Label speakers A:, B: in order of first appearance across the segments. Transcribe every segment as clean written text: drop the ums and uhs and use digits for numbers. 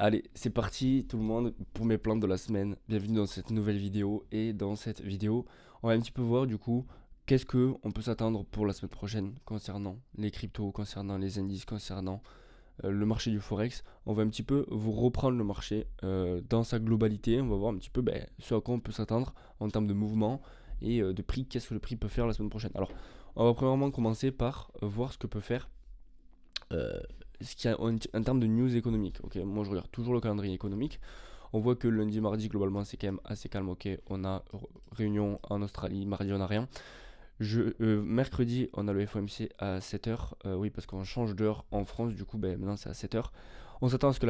A: Allez, c'est parti tout le monde pour mes plans de la semaine. Bienvenue dans cette nouvelle vidéo. Et dans cette vidéo, on va un petit peu voir du coup qu'est-ce que on peut s'attendre pour la semaine prochaine concernant les cryptos, concernant les indices, concernant le marché du forex. On va un petit peu vous reprendre le marché dans sa globalité. On va voir un petit peu ce à quoi on peut s'attendre en termes de mouvement et de prix. Qu'est-ce que le prix peut faire la semaine prochaine. Alors, on va premièrement commencer par voir ce que peut faire euh, ce qu'il y a en termes de news économique. Ok, moi je regarde toujours le calendrier économique. On voit que lundi, mardi, globalement, c'est quand même assez calme. Ok, on a réunion en Australie, mardi, on n'a rien. Mercredi, on a le FOMC à 7h. Oui, parce qu'on change d'heure en France, du coup, maintenant c'est à 7h. On s'attend à ce que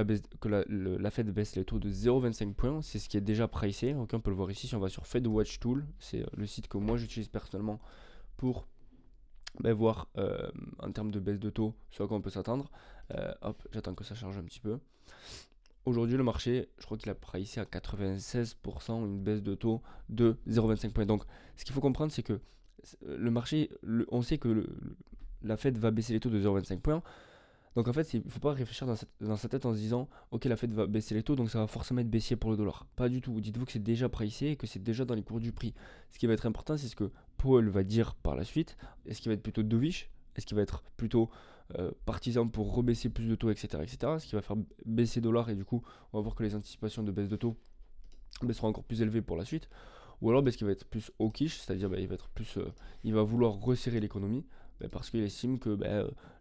A: la Fed baisse les taux de 0,25 points. C'est ce qui est déjà pricé. Ok, on peut le voir ici si on va sur Fed Watch Tool. C'est le site que moi j'utilise personnellement pour voir en termes de baisse de taux ce à quoi on peut s'attendre. Hop, j'attends que ça charge un petit peu. Aujourd'hui, le marché, je crois qu'il a pricé à 96% une baisse de taux de 0,25 points. Donc, ce qu'il faut comprendre, c'est que le marché, on sait que la Fed va baisser les taux de 0,25 points. Donc en fait, il ne faut pas réfléchir dans sa tête en se disant ok, la Fed va baisser les taux, donc ça va forcément être baissier pour le dollar. Pas du tout. Dites-vous que c'est déjà pricé et que c'est déjà dans les cours du prix. Ce qui va être important, c'est ce que Powell va dire par la suite. Est-ce qu'il va être plutôt dovish? Est-ce qu'il va être plutôt partisan pour rebaisser plus de taux, etc., etc. Ce qui va faire baisser le dollar et du coup, on va voir que les anticipations de baisse de taux seront encore plus élevées pour la suite. Ou alors, ce qui va être plus hawkish, c'est-à-dire il va être plus, il va vouloir resserrer l'économie parce qu'il estime que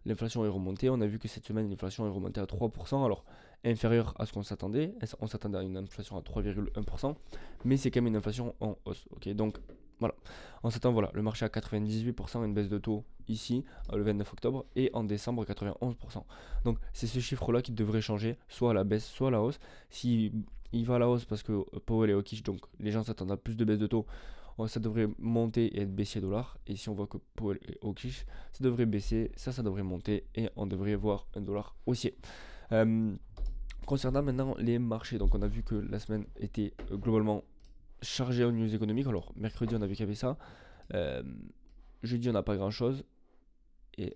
A: l'inflation est remontée. On a vu que cette semaine, l'inflation est remontée à 3%, alors inférieure à ce qu'on s'attendait. On s'attendait à une inflation à 3,1%, mais c'est quand même une inflation en hausse. Okay, donc voilà, on s'attend, voilà, le marché à 98%, une baisse de taux ici, le 29 octobre, et en décembre 91%. Donc c'est ce chiffre-là qui devrait changer, soit à la baisse, soit à la hausse. Si il va à la hausse parce que Powell est hawkish, donc les gens s'attendent à plus de baisse de taux, ça devrait monter et être baissier dollar. Et si on voit que Powell est hawkish, ça devrait baisser, ça devrait monter et on devrait voir un dollar haussier. Concernant maintenant les marchés, donc on a vu que la semaine était globalement chargée en news économiques. Alors mercredi on a vu qu'il y avait ça. Jeudi on n'a pas grand chose. Et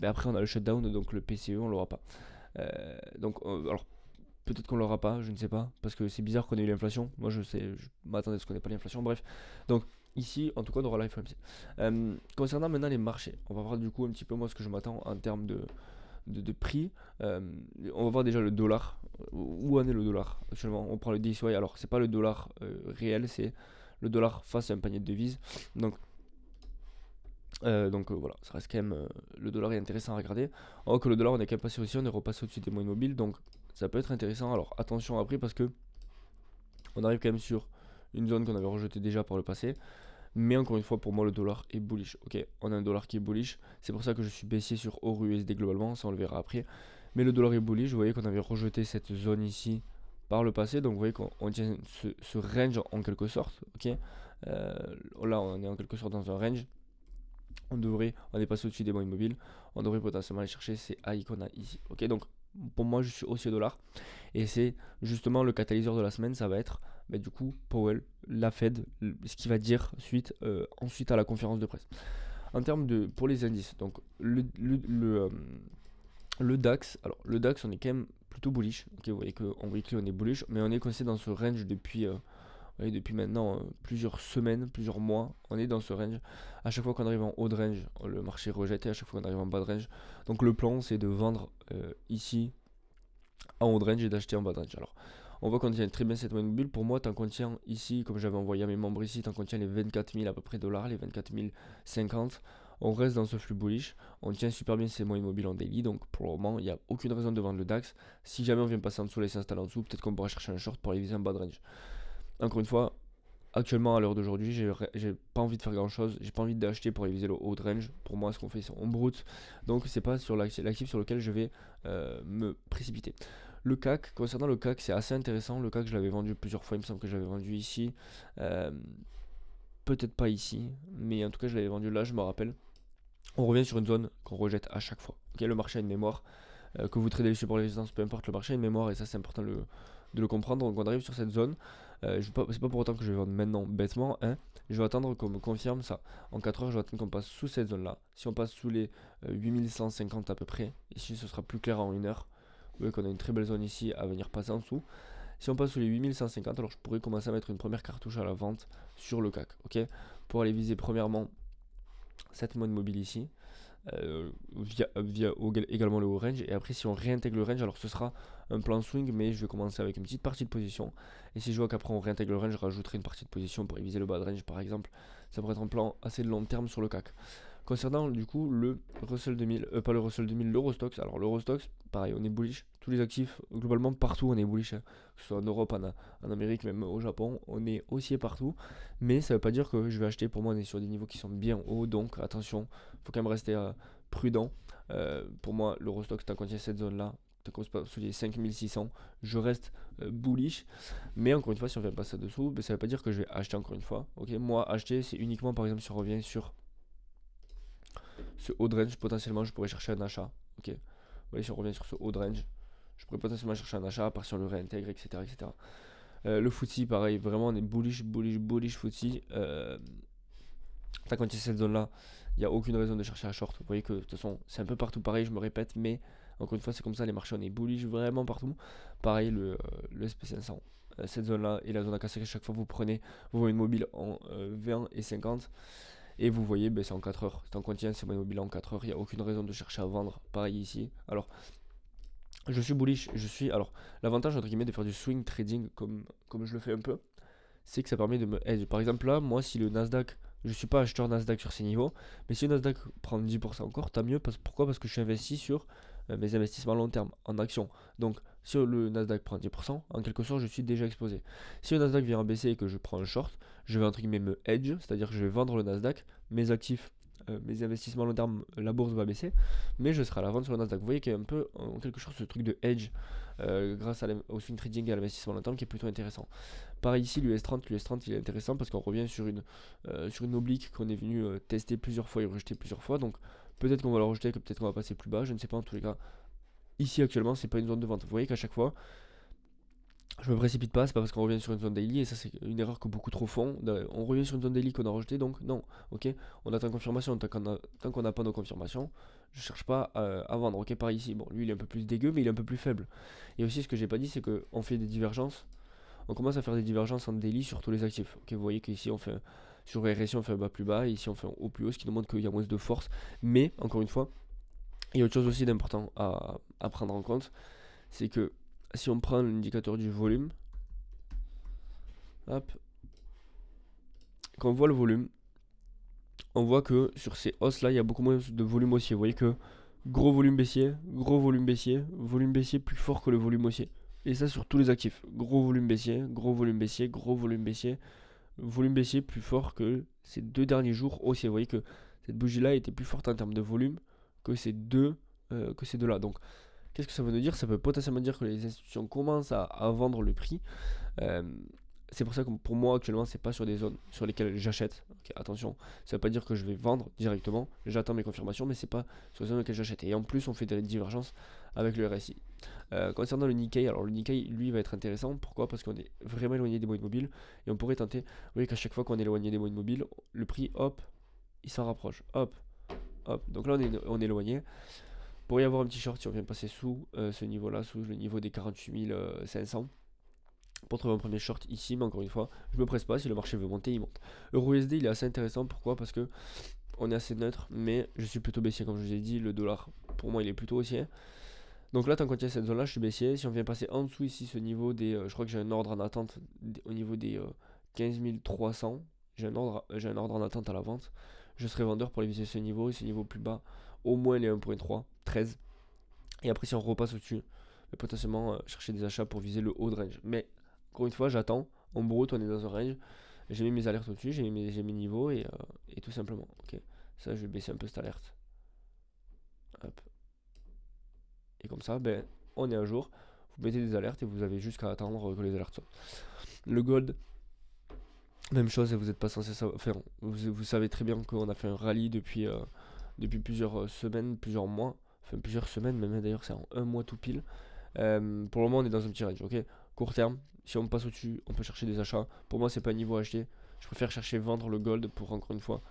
A: après on a le shutdown, donc le PCE on l'aura pas. Alors peut-être qu'on l'aura pas, je ne sais pas, parce que c'est bizarre qu'on ait eu l'inflation. Moi je m'attendais à ce qu'on n'ait pas l'inflation, bref. Donc ici, en tout cas, on aura la FOMC. Concernant maintenant les marchés, on va voir du coup un petit peu moi ce que je m'attends en termes de prix. On va voir déjà le dollar. Où en est le dollar actuellement? On prend le DXY, alors c'est pas le dollar réel, c'est le dollar face à un panier de devises. Donc voilà, ça reste quand même. Le dollar est intéressant à regarder. On voit que le dollar, on est quand même passé aussi, on est repassé au-dessus des moyennes mobiles, donc ça peut être intéressant. Alors attention après parce que on arrive quand même sur une zone qu'on avait rejetée déjà par le passé. Mais encore une fois, pour moi, le dollar est bullish. Ok, on a un dollar qui est bullish. C'est pour ça que je suis baissier sur Euro USD globalement, ça on le verra après. Mais le dollar est bullish. Vous voyez qu'on avait rejeté cette zone ici par le passé. Donc vous voyez qu'on tient ce range en quelque sorte. Ok, là on est en quelque sorte dans un range. On est passé au-dessus des moyennes mobiles, on devrait potentiellement aller chercher ces high qu'on a ici. Ok, donc pour moi je suis haussier dollar et c'est justement le catalyseur de la semaine, ça va être du coup Powell, la Fed, ce qu'il va dire ensuite à la conférence de presse. En termes de pour les indices, donc le DAX, alors le DAX on est quand même plutôt bullish. Ok, vous voyez qu'en weekly on est bullish, mais on est coincé dans ce range depuis maintenant plusieurs semaines, plusieurs mois, on est dans ce range. À chaque fois qu'on arrive en haut de range, le marché rejette, et à chaque fois qu'on arrive en bas de range. Donc le plan, c'est de vendre ici en haut de range et d'acheter en bas de range. Alors, on voit qu'on tient très bien cette moyenne bulle. Pour moi, tant qu'on tient ici, comme j'avais envoyé à mes membres ici, tant qu'on tient les 24 000 à peu près dollars, les 24 050, on reste dans ce flux bullish. On tient super bien ces moyennes mobiles en daily. Donc pour le moment, il n'y a aucune raison de vendre le DAX. Si jamais on vient passer en dessous, les s'installer en dessous, peut-être qu'on pourra chercher un short pour aller viser un bas de range. Encore une fois, actuellement à l'heure d'aujourd'hui, j'ai pas envie de faire grand chose, j'ai pas envie d'acheter pour aller viser le haut de range. Pour moi, ce qu'on fait, c'est on brute, donc c'est pas sur l'actif sur lequel je vais me précipiter. Le CAC, concernant le CAC, c'est assez intéressant. Le CAC, je l'avais vendu plusieurs fois, il me semble que j'avais vendu ici, peut-être pas ici, mais en tout cas, je l'avais vendu là, je me rappelle. On revient sur une zone qu'on rejette à chaque fois. Ok, le marché a une mémoire, que vous tradez les supports et les résistances, peu importe, le marché a une mémoire et ça, c'est important de le comprendre. Donc on arrive sur cette zone. C'est pas pour autant que je vais vendre maintenant bêtement. Hein. Je vais attendre qu'on me confirme ça. En 4 heures, je vais attendre qu'on passe sous cette zone là. Si on passe sous les 8150 à peu près, ici ce sera plus clair en 1 heure. voyez qu'on a une très belle zone ici à venir passer en dessous. Si on passe sous les 8150, alors je pourrais commencer à mettre une première cartouche à la vente sur le CAC, ok, pour aller viser premièrement cette moyenne mobile ici, via également le haut range. Et après, si on réintègre le range, alors ce sera un plan swing, mais je vais commencer avec une petite partie de position. Et si je vois qu'après on réintègre le range, je rajouterai une partie de position pour viser le bas de range par exemple. Ça pourrait être un plan assez long terme sur le CAC. Concernant du coup le Russell 2000, pas le Russell 2000, l'Eurostoxx. Alors l'Eurostoxx, pareil, on est bullish. Tous les actifs, globalement partout on est bullish, hein. Que ce soit en Europe, en Amérique, même au Japon, on est haussier partout. Mais ça veut pas dire que je vais acheter. Pour moi, on est sur des niveaux qui sont bien hauts, donc attention, faut quand même rester prudent. Pour moi, l'Eurostoxx, tant qu'on tient cette zone là, tant qu'on se passe sous les 5600, je reste bullish. Mais encore une fois, si on vient passer dessous, ben, ça veut pas dire que je vais acheter encore une fois. Ok, moi, acheter, c'est uniquement par exemple si on revient sur ce haut de range, potentiellement je pourrais chercher un achat. Ok, vous voyez, si on revient sur ce haut de range, je pourrais potentiellement chercher un achat à part si on le réintègre, etc. etc. Le FTSE, pareil, vraiment on est bullish, bullish FTSE. Tant qu'on est cette zone là, il n'y a aucune raison de chercher à short. Vous voyez que de toute façon, c'est un peu partout pareil, je me répète, mais encore une fois, c'est comme ça, les marchés, on est bullish vraiment partout. Pareil, le SP500. Cette zone là et la zone à casser, à chaque fois vous prenez vos une mobile en 20 et 50. Et vous voyez, ben, c'est en 4 heures. C'est en continu, c'est mobile en 4 heures. Il n'y a aucune raison de chercher à vendre. Pareil ici. Alors, je suis bullish. Alors, l'avantage, entre guillemets, de faire du swing trading comme je le fais un peu, c'est que ça permet de me hedge. Par exemple, là, moi, si le Nasdaq, je ne suis pas acheteur Nasdaq sur ces niveaux, mais si le Nasdaq prend 10% encore, tant mieux. Pourquoi? Parce que je suis investi sur mes investissements long terme en action. Donc, si le Nasdaq prend 10%, en quelque sorte, je suis déjà exposé. Si le Nasdaq vient à baisser et que je prends un short, je vais entre guillemets me hedge, c'est-à-dire que je vais vendre le Nasdaq, mes actifs, mes investissements long terme, la bourse va baisser, mais je serai à la vente sur le Nasdaq. Vous voyez qu'il y a un peu en quelque sorte ce truc de hedge grâce au swing trading et à l'investissement long terme qui est plutôt intéressant. Pareil ici, l'US30, il est intéressant parce qu'on revient sur une oblique qu'on est venu tester plusieurs fois et rejeter plusieurs fois. Donc peut-être qu'on va le rejeter, que peut-être qu'on va passer plus bas, je ne sais pas. En tous les cas, ici actuellement, c'est pas une zone de vente. Vous voyez qu'à chaque fois, je me précipite pas, c'est pas parce qu'on revient sur une zone daily, et ça c'est une erreur que beaucoup trop font. On revient sur une zone daily qu'on a rejetée, donc non, ok, on attend confirmation. Tant qu'on n'a pas nos confirmations, je cherche pas à vendre. Ok, par ici, bon, lui il est un peu plus dégueu, mais il est un peu plus faible. Et aussi, ce que j'ai pas dit, c'est qu'on fait des divergences. On commence à faire des divergences en daily sur tous les actifs. Ok, vous voyez qu'ici on fait sur RSI on fait un bas plus bas, et ici on fait un haut plus haut, ce qui nous montre qu'il y a moins de force. Mais encore une fois, il y a autre chose aussi d'important à prendre en compte, c'est que si on prend l'indicateur du volume, hop, quand on voit le volume, on voit que sur ces hausses là, il y a beaucoup moins de volume haussier. Vous voyez que gros volume baissier, volume baissier plus fort que le volume haussier. Et ça sur tous les actifs. Gros volume baissier, gros volume baissier, gros volume baissier, volume baissier plus fort que ces 2 derniers jours haussiers. Vous voyez que cette bougie là était plus forte en termes de volume que ces deux là. Donc qu'est-ce que ça veut nous dire? Ça peut potentiellement dire que les institutions commencent à vendre le prix. C'est pour ça que pour moi actuellement c'est pas sur des zones sur lesquelles j'achète. Okay, attention, ça veut pas dire que je vais vendre directement, j'attends mes confirmations, mais c'est pas sur les zones dans lesquelles j'achète. Et en plus on fait des divergences avec le RSI. Concernant le Nikkei, alors le Nikkei lui va être intéressant. Pourquoi? Parce qu'on est vraiment éloigné des moyennes mobiles et on pourrait tenter. Vous voyez qu'à chaque fois qu'on est éloigné des moyennes mobiles, le prix hop, il s'en rapproche, hop, hop. Donc là on est éloigné. Pour y avoir un petit short si on vient passer sous ce niveau là, sous le niveau des 48 500 pour trouver un premier short ici, mais encore une fois, je me presse pas, si le marché veut monter, il monte. EURUSD il est assez intéressant, pourquoi? Parce que on est assez neutre, mais je suis plutôt baissier, comme je vous ai dit, le dollar, pour moi il est plutôt haussier. Donc là, tant qu'on tient cette zone là, je suis baissier. Si on vient passer en dessous ici, ce niveau des, je crois que j'ai un ordre en attente au niveau des 15 300, j'ai un ordre en attente à la vente. Je serai vendeur pour aller viser ce niveau, et ce niveau plus bas, au moins les 1.3, 13. Et après, si on repasse au-dessus, potentiellement chercher des achats pour viser le haut de range. Mais encore une fois, j'attends. En brut, on est dans un range. J'ai mis mes alertes au-dessus, j'ai mis mes niveaux et tout simplement. Ok. Ça, je vais baisser un peu cette alerte. Hop. Et comme ça, ben, on est à jour. Vous mettez des alertes et vous avez jusqu'à attendre que les alertes soient. Le gold, même chose, et vous n'êtes pas censé savoir. Enfin, vous savez très bien qu'on a fait un rallye depuis plusieurs semaines, plusieurs mois. Enfin, plusieurs semaines, même d'ailleurs, c'est en un mois tout pile. Pour le moment, on est dans un petit range, ok. Court terme, si on passe au-dessus, on peut chercher des achats. Pour moi, c'est pas un niveau à acheter. Je préfère chercher vendre le gold pour encore une fois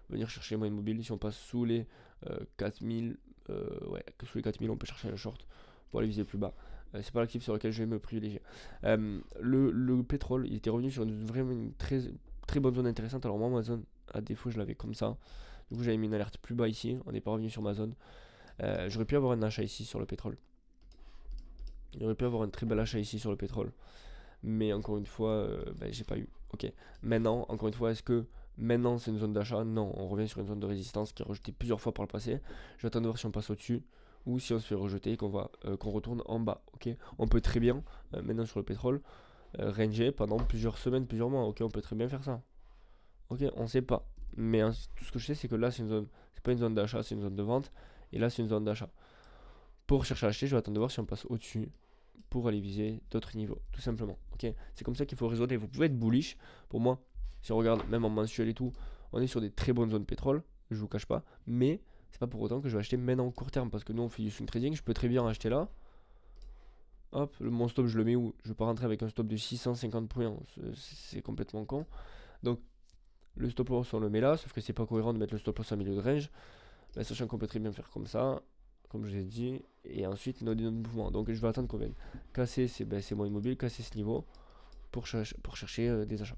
A: venir chercher les moyennes mobiles. Si on passe sous les 4000, ouais, sous les 4000, on peut chercher un short pour aller viser plus bas. C'est pas l'actif sur lequel je vais me privilégier. Le pétrole, il était revenu sur vraiment une très bonne zone intéressante. Alors moi, ma zone, à défaut, je l'avais comme ça. Du coup, j'avais mis une alerte plus bas ici. On n'est pas revenu sur ma zone. J'aurais pu avoir un achat ici sur le pétrole. J'aurais pu avoir un très bel achat ici sur le pétrole. Mais encore une fois, j'ai pas eu. Ok. Maintenant, encore une fois, est-ce que maintenant c'est une zone d'achat? Non, on revient sur une zone de résistance qui est rejetée plusieurs fois par le passé. Je vais attendre de voir si on passe au-dessus ou si on se fait rejeter et qu'on retourne en bas. Ok. On peut très bien, maintenant sur le pétrole, ranger pendant plusieurs semaines, plusieurs mois. Ok, on peut très bien faire ça. Ok, on sait pas. Mais hein, tout ce que je sais, c'est que là, c'est une zone, c'est pas une zone d'achat, c'est une zone de vente. Et là, c'est une zone d'achat. Pour chercher à acheter, je vais attendre de voir si on passe au-dessus pour aller viser d'autres niveaux, tout simplement. Ok, c'est comme ça qu'il faut raisonner. Vous pouvez être bullish. Pour moi, si on regarde même en mensuel et tout, on est sur des très bonnes zones pétrole. Je vous cache pas, mais c'est pas pour autant que je vais acheter maintenant en court terme parce que nous on fait du swing trading. Je peux très bien acheter là. Hop, mon stop je le mets où? Je vais pas rentrer avec un stop de 650 points, c'est complètement con. Donc le stop loss on le met là, sauf que c'est pas cohérent de mettre le stop loss en milieu de range. Mais sachant qu'on peut très bien faire comme ça, comme je vous ai dit, et ensuite notre mouvement. Donc je vais attendre qu'on vienne casser ces moyens immobiles, casser ce niveau pour chercher des achats.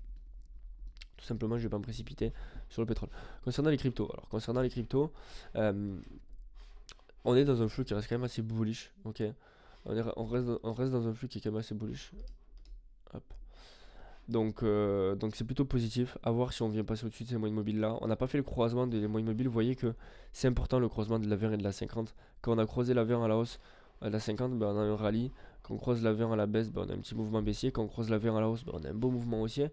A: Tout simplement, je vais pas me précipiter sur le pétrole. Concernant les cryptos, on est dans un flux qui reste quand même assez bullish. Ok, on reste dans un flux qui est quand même assez bullish. Hop. Donc c'est plutôt positif. À voir si on vient passer au-dessus de ces moyennes mobiles là. On n'a pas fait le croisement des moyennes mobiles. Vous voyez que c'est important le croisement de la 20 et de la 50. Quand on a croisé la 20 à la hausse, à la 50, on a un rallye. Quand on croise la 20 à la baisse, on a un petit mouvement baissier. Quand on croise la 20 à la hausse, on a un beau mouvement haussier.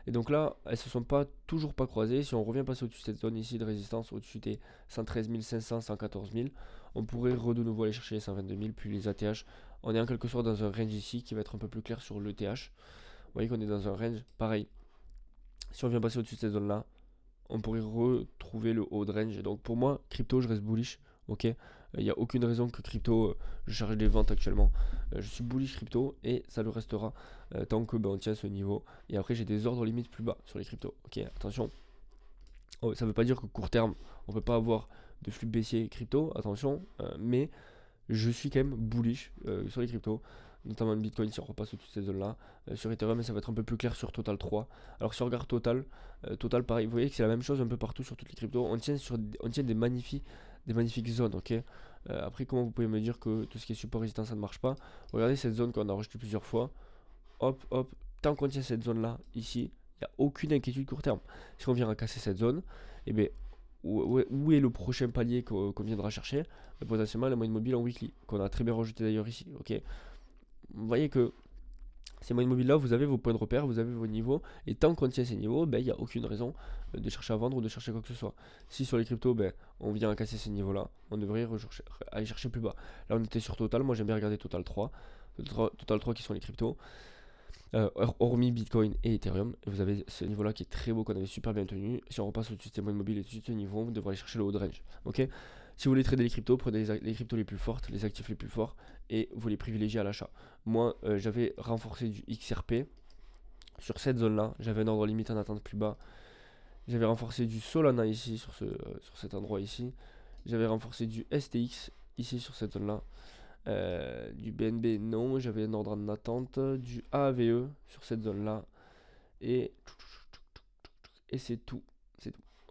A: Et donc là, elles se sont toujours pas croisées. Si on revient passer au-dessus de cette zone ici de résistance, au-dessus des 113 500, 114 000, on pourrait de nouveau aller chercher les 122 000, puis les ATH. On est en quelque sorte dans un range ici qui va être un peu plus clair sur l'ETH. Vous voyez qu'on est dans un range pareil. Si on vient passer au-dessus de cette zone là, on pourrait retrouver le haut de range. Donc pour moi, crypto, je reste bullish. Ok, il n'y a aucune raison que crypto, je charge des ventes actuellement. Je suis bullish crypto et ça le restera tant que on tient ce niveau. Et après, j'ai des ordres limites plus bas sur les cryptos. Ok, attention. Oh, ça ne veut pas dire que court terme, on ne peut pas avoir de flux baissier crypto. Attention, mais je suis quand même bullish sur les cryptos, notamment le Bitcoin si on repasse au-dessus de cette zone là. Sur Ethereum, ça va être un peu plus clair sur Total 3. Alors si on regarde Total, pareil, vous voyez que c'est la même chose un peu partout sur toutes les cryptos. On tient des magnifiques zones, ok. Après, comment vous pouvez me dire que tout ce qui est support résistance ça ne marche pas? Regardez cette zone qu'on a rejetée plusieurs fois. Hop, hop, tant qu'on tient cette zone là, ici, il n'y a aucune inquiétude court terme. Si on vient à casser cette zone, et bien où est le prochain palier qu'on viendra chercher? Potentiellement la moyenne mobile en weekly, qu'on a très bien rejeté d'ailleurs ici. Ok, vous voyez que ces moyennes mobiles là, vous avez vos points de repère, vous avez vos niveaux, et tant qu'on tient ces niveaux, il n'y a aucune raison de chercher à vendre ou de chercher quoi que ce soit. Si sur les cryptos, on vient à casser ces niveaux là, on devrait aller chercher plus bas. Là on était sur Total, moi j'aime bien regarder Total 3, Total 3 qui sont les cryptos. Hormis Bitcoin et Ethereum, et vous avez ce niveau là qui est très beau, qu'on avait super bien tenu. Si on repasse au-dessus de ces moyennes mobiles et au-dessus de ce niveau, vous devrez aller chercher le haut de range. Ok, si vous voulez trader les cryptos, prenez les cryptos les plus fortes, les actifs les plus forts, et vous les privilégiez à l'achat. Moi, j'avais renforcé du XRP sur cette zone là, j'avais un ordre limite en attente plus bas. J'avais renforcé du Solana ici sur cet endroit ici. J'avais renforcé du STX ici sur cette zone là. Du BNB non, j'avais un ordre en attente, du AAVE sur cette zone là, et c'est tout,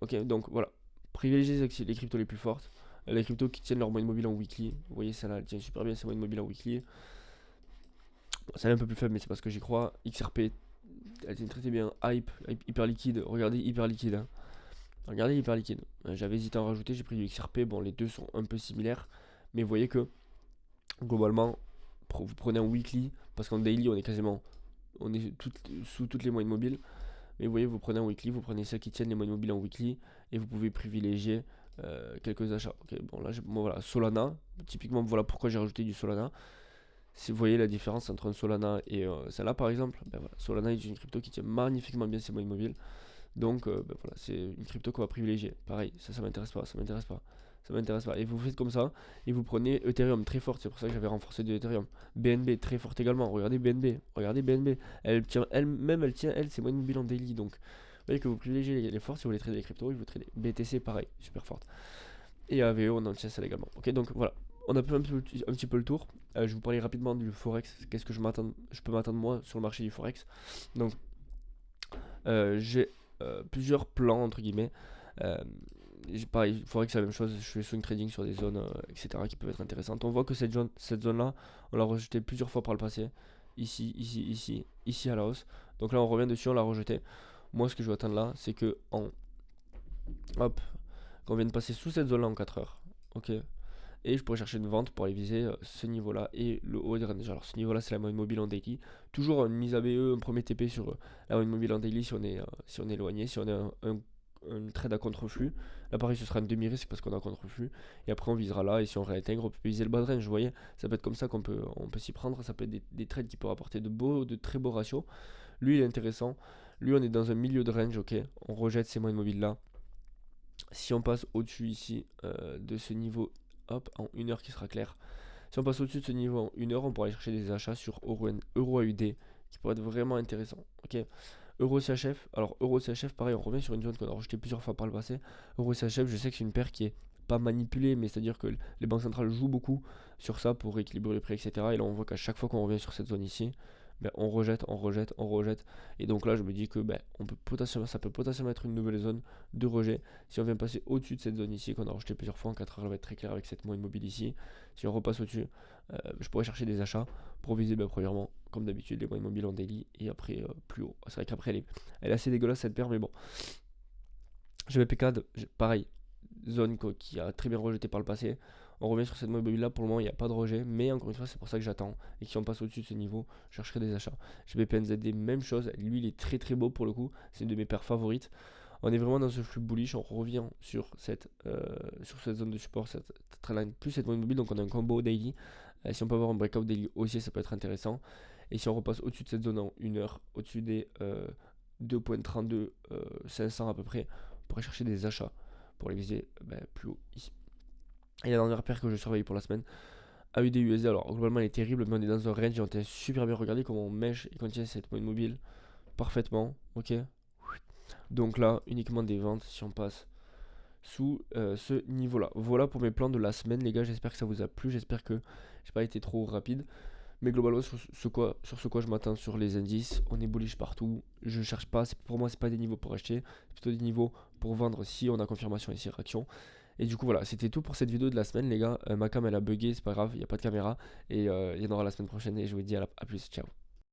A: ok. Donc voilà, privilégiez les cryptos les plus fortes, les cryptos qui tiennent leur moyenne mobile en weekly. Vous voyez celle-là, elle tient super bien ses moyennes mobiles en weekly. Bon, celle-là est un peu plus faible, mais c'est parce que j'y crois. XRP, elle tient très bien. Hype hyper liquide, regardez hyper liquide, hein. Regardez hyper liquide, j'avais hésité à en rajouter, j'ai pris du XRP. Bon, les deux sont un peu similaires, mais vous voyez que globalement, vous prenez un weekly, parce qu'en daily on est sous toutes les moyennes mobiles, mais vous voyez, vous prenez un weekly, vous prenez celles qui tiennent les moyennes mobiles en weekly, et vous pouvez privilégier quelques achats. Ok, bon là, voilà, Solana, typiquement, voilà pourquoi j'ai rajouté du Solana. Si vous voyez la différence entre un Solana et celle-là par exemple, voilà, Solana est une crypto qui tient magnifiquement bien ses moyennes mobiles, donc voilà, c'est une crypto qu'on va privilégier. Pareil, ça m'intéresse pas, ça m'intéresse pas. Et vous faites comme ça, et vous prenez Ethereum très forte, c'est pour ça que j'avais renforcé de Ethereum. BNB très forte également, regardez BNB, elle tient ses moyennes mobiles en daily, donc vous voyez que vous privilégiez les forces si vous voulez trader les cryptos, et vous tradez BTC pareil, super forte. Et AVE, on en tient celle également. Ok, donc voilà, on a fait un petit peu le tour. Je vais vous parler rapidement du Forex. Qu'est-ce que je peux m'attendre moi sur le marché du Forex. Donc, j'ai plusieurs plans, entre guillemets. Euh, Pareil, Forex, c'est la même chose. Je fais swing trading sur des zones, etc., qui peuvent être intéressantes. On voit que cette zone-là, on l'a rejetée plusieurs fois par le passé. Ici, ici, ici, ici à la hausse. Donc là, on revient dessus, on l'a rejeté. Moi, ce que je veux atteindre là, c'est que hop, qu'on vienne passer sous cette zone-là en 4 heures. Ok. Et je pourrais chercher une vente pour aller viser ce niveau-là et le haut de range. Alors ce niveau-là, c'est la moyenne mobile en daily. Toujours une mise ABE, un premier TP sur la moyenne mobile en daily si on est éloigné, si on est un trade à contre-flux. Là, pareil, ce sera un demi-risque parce qu'on a un contre-flux. Et après, on visera là. Et si on réintègre, on peut viser le bas de range. Vous voyez, ça peut être comme ça on peut s'y prendre. Ça peut être des trades qui peuvent apporter de très beaux ratios. Lui, il est intéressant. Lui, on est dans un milieu de range. Ok, on rejette ces moyennes mobiles là. Si on passe au-dessus ici de ce niveau, hop, en 1 heure qui sera clair. Si on passe au-dessus de ce niveau en 1 heure, on pourra aller chercher des achats sur Euro AUD qui pourraient être vraiment intéressants. Ok. Euro CHF, alors Euro CHF, pareil, on revient sur une zone qu'on a rejetée plusieurs fois par le passé. Euro CHF, je sais que c'est une paire qui est pas manipulée, mais c'est-à-dire que les banques centrales jouent beaucoup sur ça pour équilibrer les prix, etc. Et là, on voit qu'à chaque fois qu'on revient sur cette zone ici, ben, on rejette, on rejette, on rejette. Et donc là, je me dis que ben, ça peut potentiellement être une nouvelle zone de rejet. Si on vient passer au-dessus de cette zone ici, qu'on a rejeté plusieurs fois en 4 heures, elle va être très claire avec cette moyenne mobile ici. Si on repasse au-dessus, je pourrais chercher des achats pour viser, ben, premièrement, comme d'habitude, les moyennes mobiles en daily et après plus haut. C'est vrai qu'après, elle est assez dégueulasse cette paire, mais bon. J'avais PK, pareil, zone qui a très bien rejeté par le passé. On revient sur cette mobile là, pour le moment il n'y a pas de rejet, mais encore une fois c'est pour ça que j'attends. Et si on passe au-dessus de ce niveau, je chercherai des achats. J'ai BPNZD, même chose, lui il est très très beau pour le coup, c'est une de mes paires favorites. On est vraiment dans ce flux bullish, on revient sur cette zone de support, cette trendline plus cette mobile, donc on a un combo daily. Si on peut avoir un breakout daily aussi, ça peut être intéressant. Et si on repasse au-dessus de cette zone en 1 heure, au-dessus des 2.32, 500 à peu près, on pourrait chercher des achats pour les viser plus haut ici. Et la dernière paire que je surveille pour la semaine, AUD USD, alors globalement elle est terrible, mais on est dans un range et on tient super bien. Regardez comment on mèche et contient cette moyenne mobile parfaitement, ok. Donc là, uniquement des ventes si on passe sous ce niveau-là. Voilà pour mes plans de la semaine, les gars. J'espère que ça vous a plu, j'espère que j'ai pas été trop rapide. Mais globalement, sur ce quoi je m'attends sur les indices, on est bullish partout. Je cherche pas, pour moi, c'est pas des niveaux pour acheter, c'est plutôt des niveaux pour vendre si on a confirmation ici, réaction. Et du coup, voilà, c'était tout pour cette vidéo de la semaine, les gars. Ma cam elle a bugué, c'est pas grave, il n'y a pas de caméra. Et il y en aura la semaine prochaine. Et je vous dis à plus, ciao.